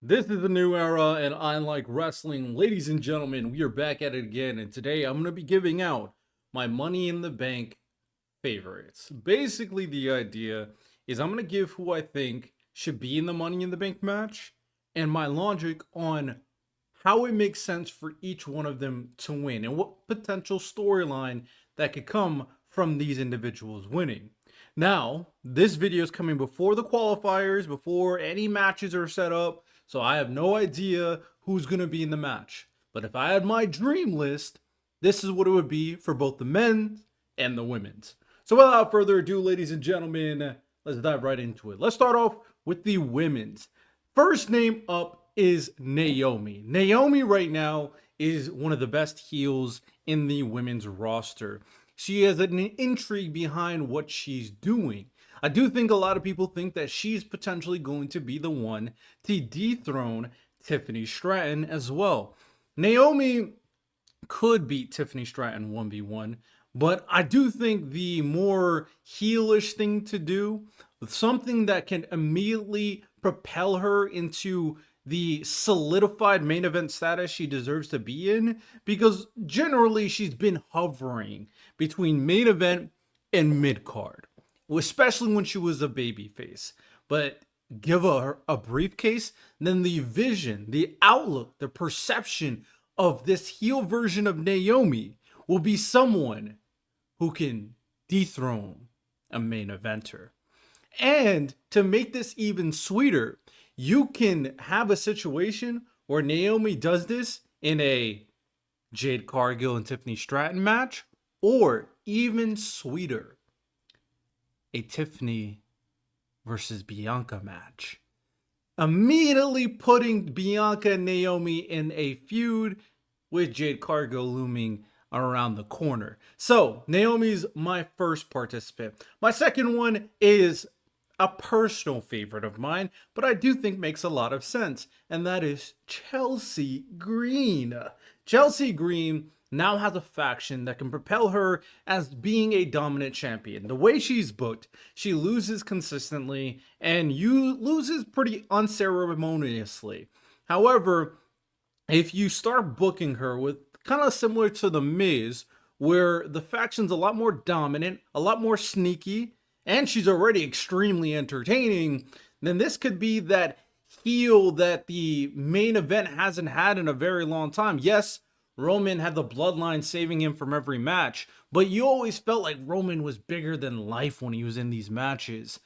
This is a new era, and I like wrestling. Ladies and gentlemen, we are back at it again, and today I'm going to be giving out my Money in the Bank favorites. Basically, the idea is I'm going to give who I think should be in the Money in the Bank match and my logic on how it makes sense for each one of them to win and what potential storyline that could come from these individuals winning. Now, this video is coming before the qualifiers, before any matches are set up, so I have no idea who's going to be in the match. But if I had my dream list, this is what it would be for both the men's and the women's. So without further ado, ladies and gentlemen, let's dive right into it. Let's start off with the women's. First name up is Naomi. Naomi right now is one of the best heels in the women's roster. She has an intrigue behind what she's doing. I do think a lot of people think that she's potentially going to be the one to dethrone Tiffany Stratton as well. Naomi could beat Tiffany Stratton 1v1, but I do think the more heelish thing to do, something that can immediately propel her into the solidified main event status she deserves to be in, because generally she's been hovering between main event and mid card, especially when she was a babyface. But give her a briefcase, then the vision, the outlook, the perception of this heel version of Naomi will be someone who can dethrone a main eventer. And to make this even sweeter, you can have a situation where Naomi does this in a Jade Cargill and Tiffany Stratton match, or even sweeter, a Tiffany versus Bianca match. Immediately putting Bianca and Naomi in a feud with Jade Cargill looming around the corner. So Naomi's my first participant. My second one is a personal favorite of mine, but I do think makes a lot of sense, and that is Chelsea Green. Chelsea Green now has a faction that can propel her as being a dominant champion. The way she's booked, she loses consistently and loses pretty unceremoniously. However, if you start booking her with kind of similar to The Miz, where the faction's a lot more dominant, a lot more sneaky, and she's already extremely entertaining, then this could be that heel that the main event hasn't had in a very long time. Yes, Roman had the bloodline saving him from every match, but you always felt like Roman was bigger than life when he was in these matches.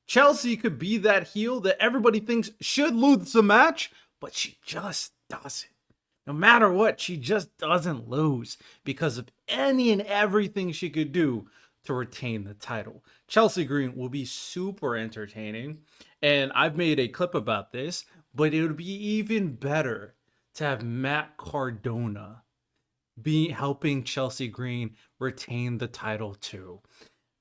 Chelsea could be that heel that everybody thinks should lose the match, but she just doesn't. No matter what, she just doesn't lose because of any and everything she could do to retain the title. Chelsea Green will be super entertaining, and I've made a clip about this, but it would be even better to have Matt Cardona be helping Chelsea Green retain the title too.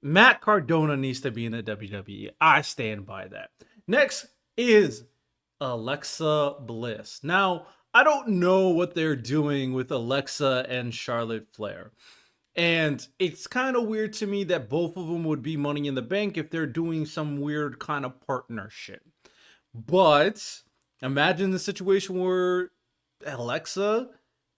Matt Cardona needs to be in the WWE. I stand by that. Next is Alexa Bliss. Now, I don't know what they're doing with Alexa and Charlotte Flair. And it's kind of weird to me that both of them would be Money in the Bank if they're doing some weird kind of partnership. But imagine the situation where Alexa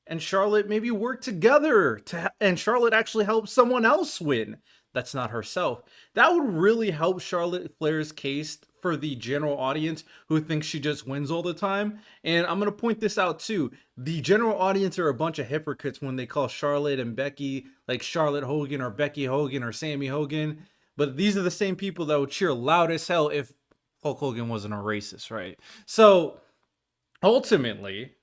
and Charlotte maybe work together and Charlotte actually helps someone else win that's not herself. That would really help Charlotte Flair's case for the general audience who thinks she just wins all the time. And I'm going to point this out too. The general audience are a bunch of hypocrites when they call Charlotte and Becky like Charlotte Hogan or Becky Hogan or Sammy Hogan. But these are the same people that would cheer loud as hell if Hulk Hogan wasn't a racist, right? So ultimately,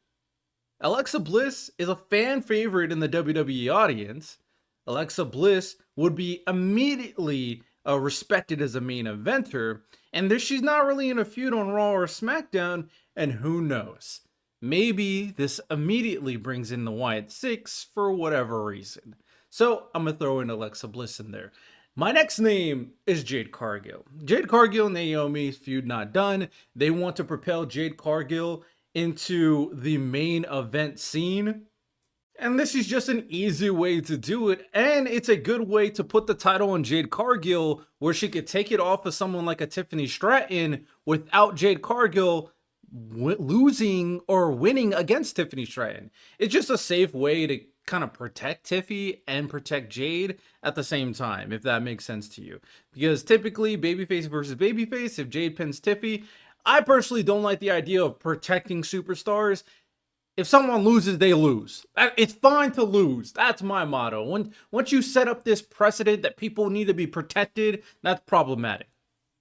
Alexa Bliss is a fan favorite in the WWE audience. Alexa Bliss would be immediately respected as a main eventer, and she's not really in a feud on Raw or SmackDown, and who knows? Maybe this immediately brings in the Wyatt Six for whatever reason. So I'm going to throw in Alexa Bliss in there. My next name is Jade Cargill. Jade Cargill and Naomi's feud not done. They want to propel Jade Cargill into the main event scene. And this is just an easy way to do it. And it's a good way to put the title on Jade Cargill where she could take it off of someone like a Tiffany Stratton without Jade Cargill losing or winning against Tiffany Stratton. It's just a safe way to kind of protect Tiffy and protect Jade at the same time, if that makes sense to you. Because typically, babyface versus babyface, if Jade pins Tiffy, I personally don't like the idea of protecting superstars. If someone loses, they lose. It's fine to lose. That's my motto. Once you set up this precedent that people need to be protected, that's problematic.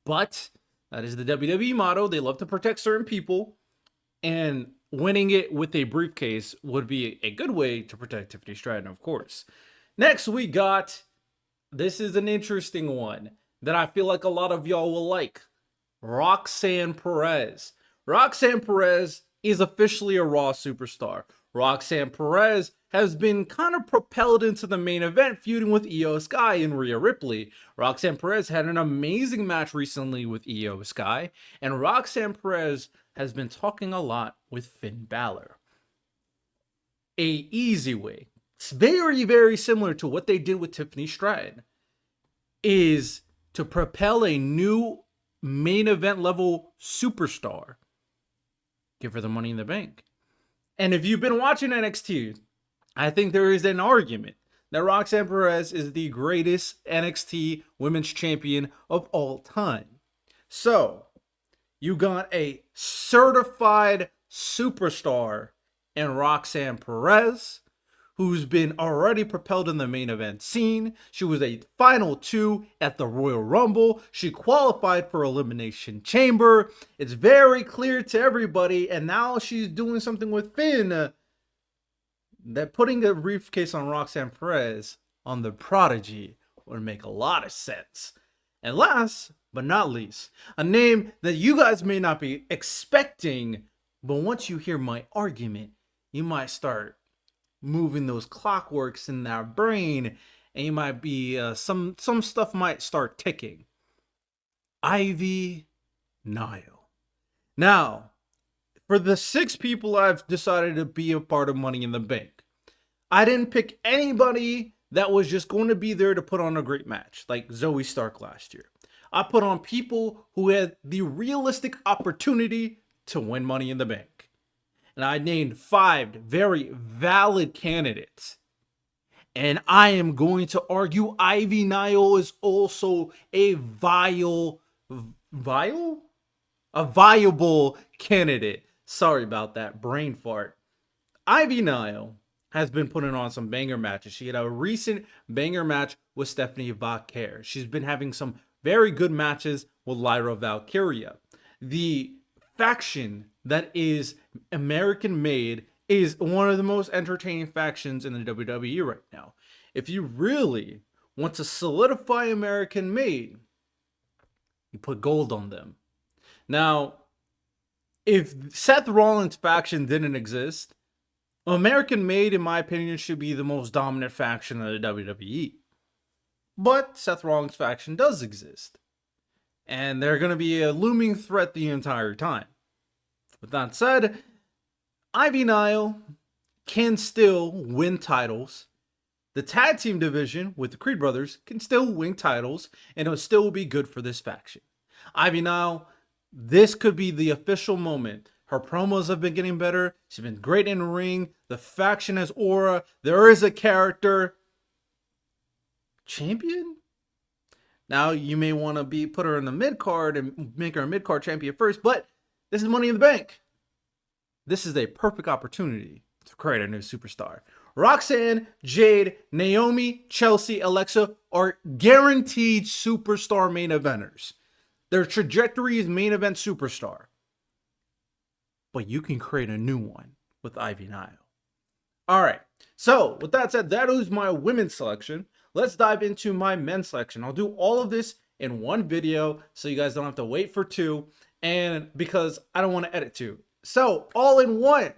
But that is the WWE motto. They love to protect certain people, and winning it with a briefcase would be a good way to protect Tiffany Stratton, of course. Next, we got, this is an interesting one that I feel like a lot of y'all will like. Roxanne Perez. Roxanne Perez is officially a Raw superstar. Roxanne Perez has been kind of propelled into the main event, feuding with Io Sky and Rhea Ripley. Roxanne Perez had an amazing match recently with Io Sky, and Roxanne Perez has been talking a lot with Finn Balor. A easy way, it's very, very similar to what they did with Tiffany Stratton, is to propel a new main event level superstar. Give her the Money in the Bank. And if you've been watching NXT, I think there is an argument that Roxanne Perez is the greatest NXT women's champion of all time. So, you got a certified superstar in Roxanne Perez, who's been already propelled in the main event scene. She was a final 2 at the Royal Rumble. She qualified for Elimination Chamber. It's very clear to everybody, and now she's doing something with Finn, that putting a briefcase on Roxanne Perez on the Prodigy would make a lot of sense. And last but not least, a name that you guys may not be expecting, but once you hear my argument, you might start moving those clockworks in that brain, and you might be some stuff might start ticking. Ivy Nile. Now, for the 6 people I've decided to be a part of Money in the Bank, I didn't pick anybody that was just going to be there to put on a great match, like Zoe Stark last year. I put on people who had the realistic opportunity to win Money in the Bank. And I named 5 very valid candidates. And I am going to argue Ivy Nile is also a viable candidate. Sorry about that brain fart. Ivy Nile has been putting on some banger matches. She had a recent banger match with Stephanie Vaquer. She's been having some very good matches with Lyra Valkyria. The faction that is American made is one of the most entertaining factions in the WWE right now. If you really want to solidify American made, you put gold on them. Now, if Seth Rollins' faction didn't exist, American made, in my opinion, should be the most dominant faction of the WWE. But Seth Rollins' faction does exist. And they're going to be a looming threat the entire time. With that said, Ivy Nile can still win titles. The tag team division with the Creed brothers can still win titles, and it'll still be good for this faction. Ivy Nile, this could be the official moment. Her promos have been getting better. She's been great in the ring. The faction has aura. There is a character. Champion? Now, you may want to put her in the mid card and make her a mid card champion first, but this is Money in the Bank. This is a perfect opportunity to create a new superstar. Roxanne, Jade, Naomi, Chelsea, Alexa are guaranteed superstar main eventers. Their trajectory is main event superstar. But you can create a new one with Ivy Nile. All right. So, with that said, that is my women's selection. Let's dive into my men's selection. I'll do all of this in one video so you guys don't have to wait for 2, and because I don't want to edit 2. So, all in one.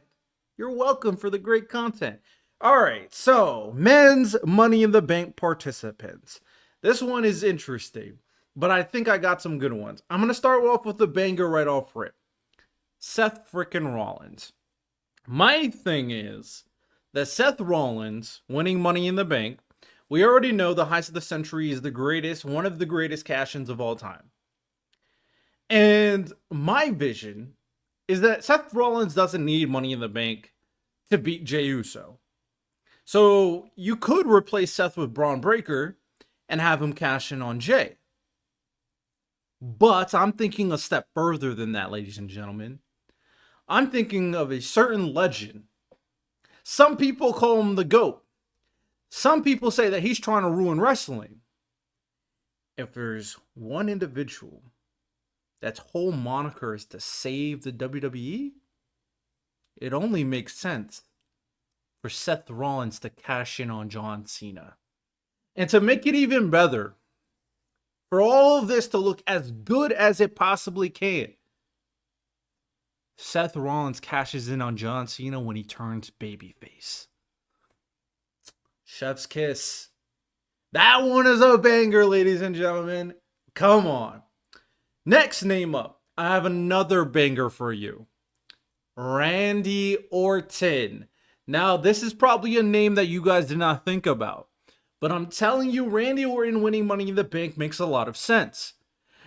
You're welcome for the great content. All right, so men's Money in the Bank participants. This one is interesting, but I think I got some good ones. I'm going to start off with the banger right off rip. Seth frickin' Rollins. My thing is that Seth Rollins winning Money in the Bank, we already know the Heist of the Century is the greatest, one of the greatest cash-ins of all time. And my vision is that Seth Rollins doesn't need Money in the Bank to beat Jey Uso. So you could replace Seth with Braun Breaker and have him cash in on Jey. But I'm thinking a step further than that, ladies and gentlemen. I'm thinking of a certain legend. Some people call him the GOAT. Some people say that he's trying to ruin wrestling. If there's one individual that's whole moniker is to save the WWE, it only makes sense for Seth Rollins to cash in on John Cena. And to make it even better, for all of this to look as good as it possibly can, Seth Rollins cashes in on John Cena when he turns babyface. Chef's kiss. That one is a banger, ladies and gentlemen. Come on. Next name up, I have another banger for you. Randy Orton. Now, this is probably a name that you guys did not think about. But I'm telling you, Randy Orton winning Money in the Bank makes a lot of sense.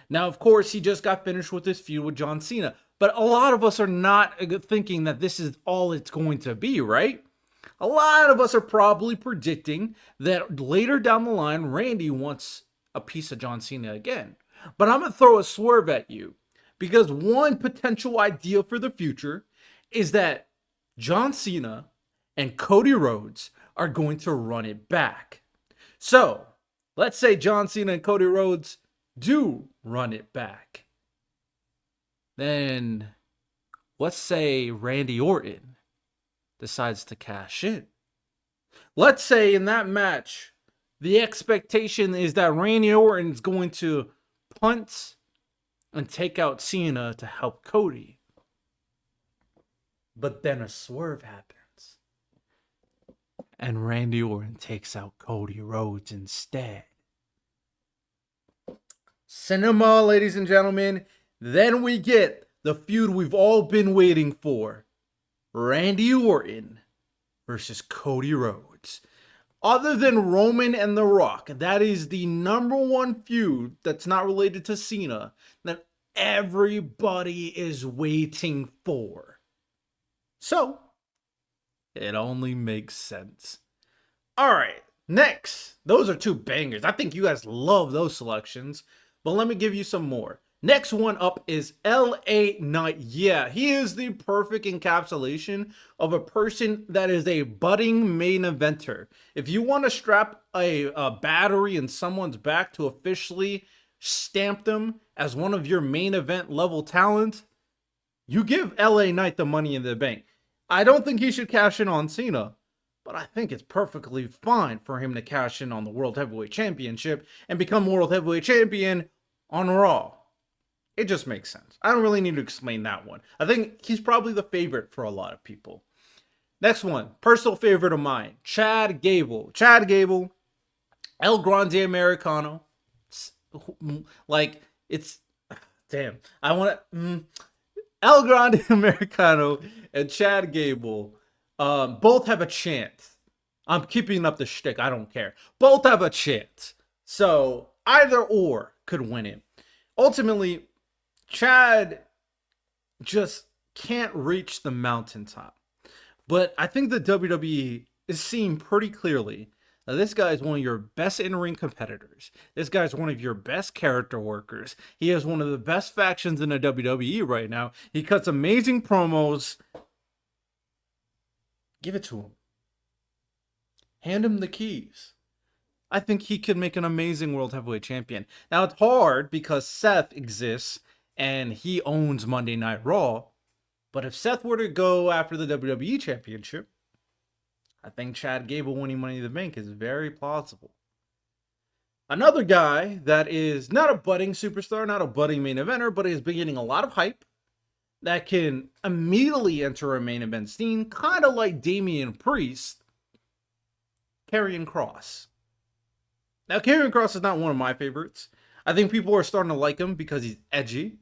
Now, of course, he just got finished with his feud with John Cena. But a lot of us are not thinking that this is all it's going to be, right? A lot of us are probably predicting that later down the line, Randy wants a piece of John Cena again. But I'm going to throw a swerve at you. Because one potential idea for the future is that John Cena and Cody Rhodes are going to run it back. So, let's say John Cena and Cody Rhodes do run it back. Then, let's say Randy Orton decides to cash in. Let's say in that match, the expectation is that Randy Orton is going to punt and take out Cena to help Cody. But then a swerve happens. And Randy Orton takes out Cody Rhodes instead. Cinema, ladies and gentlemen. Then we get the feud we've all been waiting for. Randy Orton versus Cody Rhodes. Other than Roman and The Rock, that is the number one feud that's not related to Cena that everybody is waiting for. So, it only makes sense. All right, next. Those are two bangers. I think you guys love those selections. But let me give you some more. Next one up is LA Knight. Yeah, he is the perfect encapsulation of a person that is a budding main eventer. If you want to strap a battery in someone's back to officially stamp them as one of your main event level talent, you give LA Knight the Money in the Bank. I don't think he should cash in on Cena, but I think it's perfectly fine for him to cash in on the World Heavyweight Championship and become World Heavyweight Champion on Raw. It just makes sense. I don't really need to explain that one. I think he's probably the favorite for a lot of people. Next one, personal favorite of mine, Chad Gable. Chad Gable, El Grande Americano. Damn. I want to... El Grande Americano and Chad Gable both have a chance. I'm keeping up the shtick. I don't care. Both have a chance. So either or could win it. Ultimately, Chad just can't reach the mountaintop. But I think the WWE is seeing pretty clearly that this guy is one of your best in-ring competitors. This guy is one of your best character workers. He has one of the best factions in the WWE right now. He cuts amazing promos. Give it to him. Hand him the keys. I think he could make an amazing World Heavyweight Champion. Now, it's hard because Seth exists and he owns Monday Night Raw. But if Seth were to go after the WWE Championship, I think Chad Gable winning Money in the Bank is very plausible. Another guy that is not a budding superstar, not a budding main eventer, but is beginning a lot of hype, that can immediately enter a main event scene, kind of like Damian Priest, Karrion Kross. Now, Karrion Kross is not one of my favorites. I think people are starting to like him because he's edgy,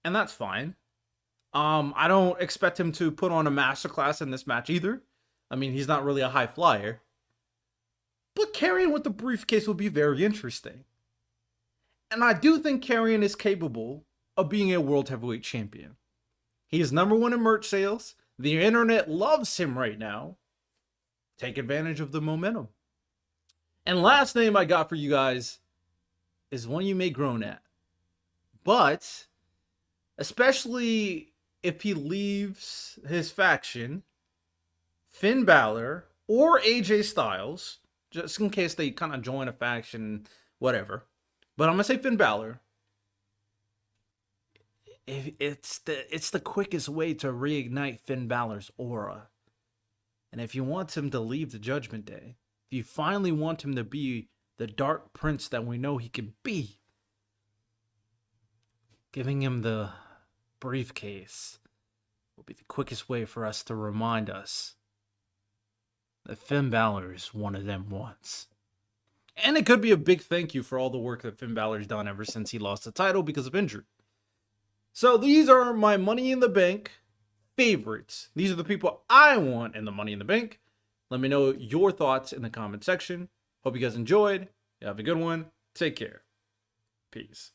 and that's fine. I don't expect him to put on a masterclass in this match either. I mean, he's not really a high flyer. But Karrion with the briefcase will be very interesting. And I do think Karrion is capable of being a World Heavyweight Champion. He is number one in merch sales. The internet loves him right now. Take advantage of the momentum. And last name I got for you guys is one you may groan at. But, especially if he leaves his faction, Finn Balor or AJ Styles, just in case they kind of join a faction, whatever. But I'm going to say Finn Balor. It's the quickest way to reignite Finn Balor's aura. And if you want him to leave the Judgment Day, if you finally want him to be the Dark Prince that we know he can be, giving him the briefcase will be the quickest way for us to remind us that Finn Balor is one of them ones. And it could be a big thank you for all the work that Finn Balor's done ever since he lost the title because of injury. So these are my Money in the Bank favorites. These are the people I want in the Money in the Bank. Let me know your thoughts in the comment section. Hope you guys enjoyed. You have a good one. Take care. Peace.